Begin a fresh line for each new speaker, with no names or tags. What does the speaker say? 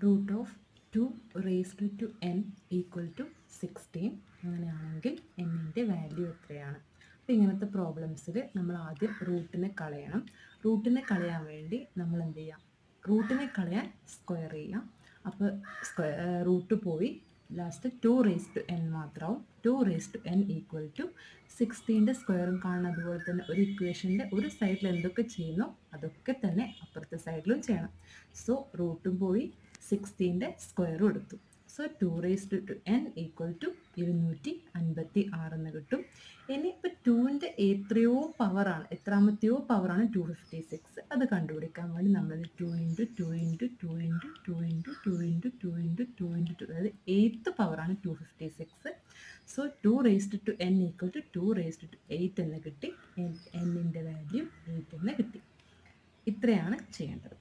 Root of 2 raised to n equal to 16. അങ്ങനെയാണെങ്കിൽ എന്നിൻ്റെ value എത്രയാണ്? അപ്പോൾ ഇങ്ങനത്തെ പ്രോബ്ലംസിൽ നമ്മൾ ആദ്യം റൂട്ടിനെ കളയണം. റൂട്ടിനെ കളയാൻ വേണ്ടി നമ്മൾ എന്ത് ചെയ്യാം? റൂട്ടിനെ കളയാൻ സ്ക്വയർ ചെയ്യാം. അപ്പോൾ റൂട്ട് പോയി ലാസ്റ്റ് 2 റേസ്ഡ് ടു n മാത്രമാവും. 2 raised to n equal to 16ൻ്റെ സ്ക്വയറും കാണുന്ന അതുപോലെ തന്നെ ഒരു ഇക്വേഷൻ്റെ ഒരു സൈഡിൽ എന്തൊക്കെ ചെയ്യുന്നോ അതൊക്കെ തന്നെ അപ്പുറത്തെ സൈഡിലും ചെയ്യണം. സോ റൂട്ടും പോയി 16ൻ്റെ സ്ക്വയറും എടുത്തു. So 2 raised to n equal to 256 എന്ന് കിട്ടും. ഇനി ഇപ്പോൾ 2ൻ്റെ എത്രയോ പവറാണ്, എത്രാമത്തെയോ പവറാണ് 256, അത് കണ്ടുപിടിക്കാൻ വേണ്ടി നമ്മൾ 2 × 2 × 2 × 2 × 2 × 2 × 2 × 2, അതായത് 8th പവറാണ് 256. So 2 raised to n equal to 2 raised to 8 എന്ന് കിട്ടി. എന്നിൻ്റെ വാല്യൂ 8 എന്ന് കിട്ടി. ഇത്രയാണ് ചെയ്യേണ്ടത്.